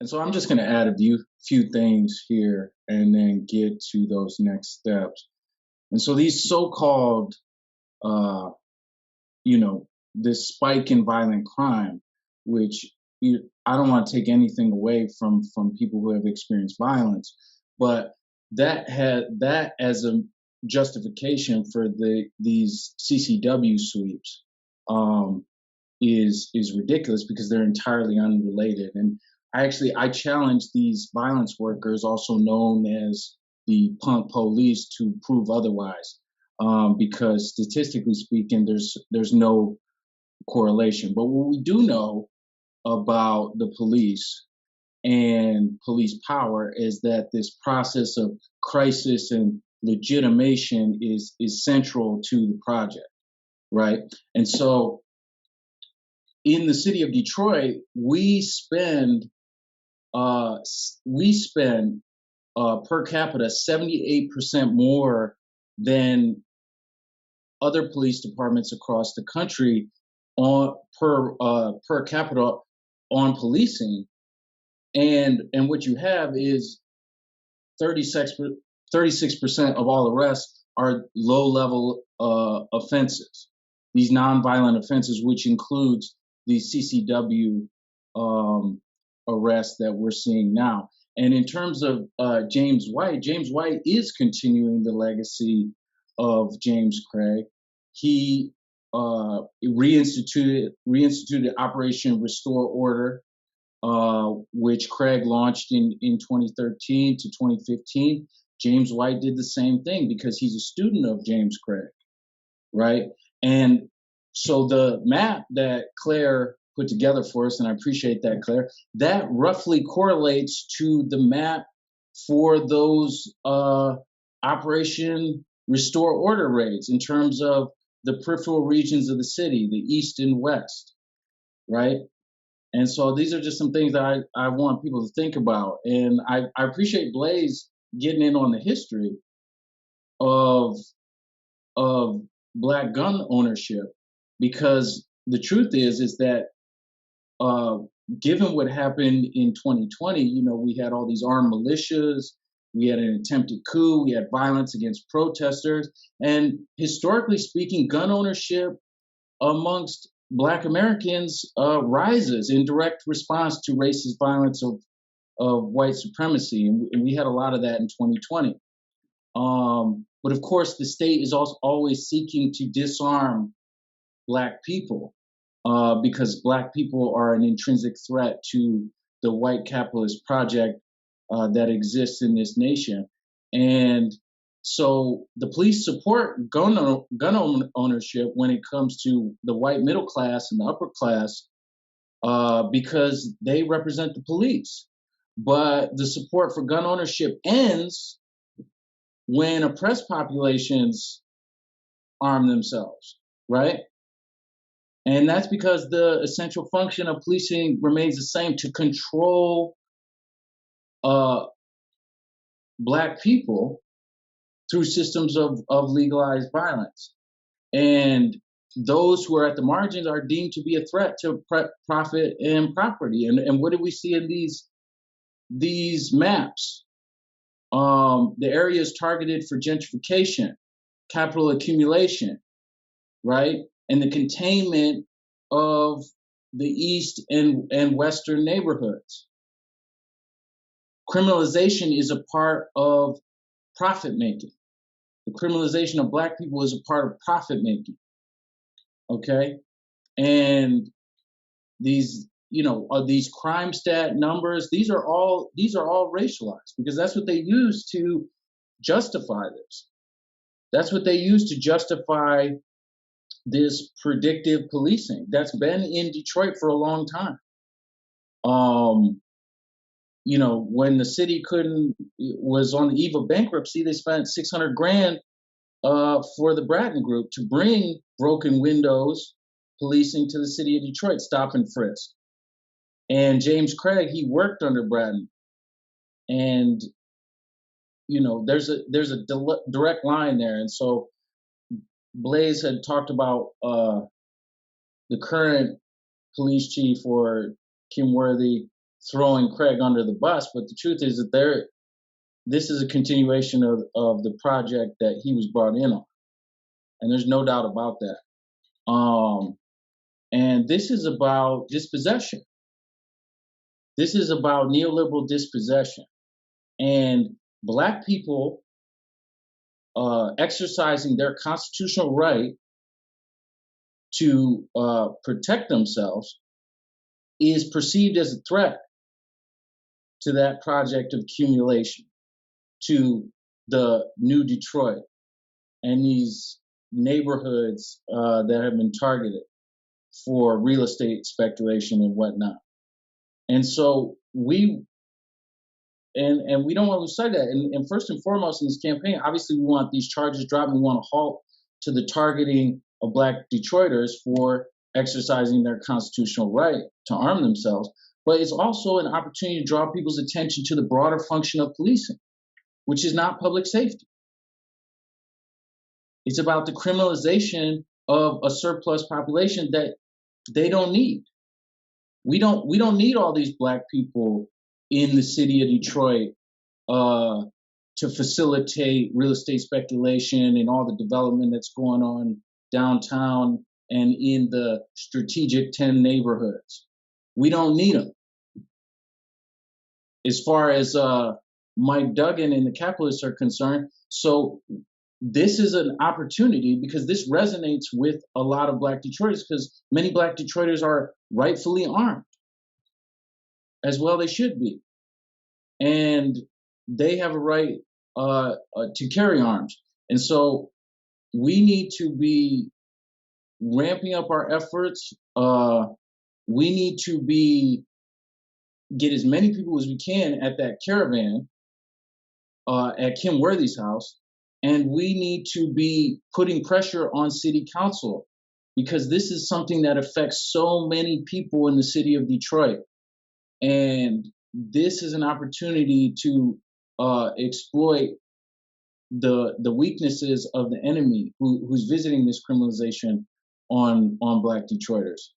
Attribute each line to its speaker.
Speaker 1: And so I'm just going to add a few things here and then get to those next steps. And so these so-called, uh, you know, this spike in violent crime, which I don't want to take anything away from people who have experienced violence, but that as a justification for these CCW sweeps um, is ridiculous because they're entirely unrelated. And I challenge these violence workers, also known as the punk police, to prove otherwise, because statistically speaking, there's no correlation. But what we do know about the police and police power is that this process of crisis and legitimation is central to the project, right? And so in the city of Detroit, we spend per capita 78% more than other police departments across the country on per capita on policing, and what you have is 36% of all arrests are low level offenses, these nonviolent offenses, which includes the CCW arrests that we're seeing now. And in terms of James White is continuing the legacy of James Craig. He reinstituted Operation Restore Order, which Craig launched in 2013 to 2015. James White did the same thing because he's a student of James Craig, right? And so the map that Claire put together for us, and I appreciate that, Claire, that roughly correlates to the map for those Operation Restore Order raids in terms of the peripheral regions of the city, the east and west, right? And so these are just some things that I want people to think about. And I appreciate Blaze getting in on the history of Black gun ownership, because the truth is that given what happened in 2020, we had all these armed militias, we had an attempted coup, we had violence against protesters, and historically speaking, gun ownership amongst Black Americans rises in direct response to racist violence of white supremacy, and we had a lot of that in 2020. But of course, the state is also always seeking to disarm Black people because Black people are an intrinsic threat to the white capitalist project that exists in this nation. And so the police support gun ownership when it comes to the white middle class and the upper class because they represent the police. But the support for gun ownership ends when oppressed populations arm themselves, right? And that's because the essential function of policing remains the same: to control Black people through systems of legalized violence. And those who are at the margins are deemed to be a threat to profit and property. And what do we see in these maps? The areas targeted for gentrification, capital accumulation, right? And the containment of the East and Western neighborhoods. Criminalization is a part of profit making. The criminalization of Black people is a part of profit making. Okay, and these crime stat numbers, these are all racialized because that's what they use to justify this. That's what they use to justify this predictive policing that's been in Detroit for a long time. When the city was on the eve of bankruptcy, they spent $600,000 for the Bratton Group to bring broken windows policing to the city of Detroit, stop and frisk. And James Craig, he worked under Bratton, and there's a direct line there. And so Blaze had talked about the current police chief, or Kim Worthy, throwing Craig under the bus, but the truth is that this is a continuation of the project that he was brought in on, and there's no doubt about that. And this is about dispossession. This is about neoliberal dispossession, and Black people exercising their constitutional right to protect themselves is perceived as a threat to that project of accumulation, to the new Detroit and these neighborhoods that have been targeted for real estate speculation and whatnot. And so we don't want to lose sight of that. And first and foremost in this campaign, obviously we want these charges dropped. We want to halt to the targeting of Black Detroiters for exercising their constitutional right to arm themselves. But it's also an opportunity to draw people's attention to the broader function of policing, which is not public safety. It's about the criminalization of a surplus population that they don't need. We don't need all these Black people in the city of Detroit to facilitate real estate speculation and all the development that's going on downtown and in the strategic 10 neighborhoods. We don't need them. As far as Mike Duggan and the capitalists are concerned, so this is an opportunity because this resonates with a lot of Black Detroiters because many Black Detroiters are rightfully armed, as well they should be. And they have a right to carry arms. And so we need to be ramping up our efforts. We need to get as many people as we can at that caravan at Kim Worthy's house. And we need to be putting pressure on city council because this is something that affects so many people in the city of Detroit. And this is an opportunity to exploit the weaknesses of the enemy who's visiting this criminalization on Black Detroiters.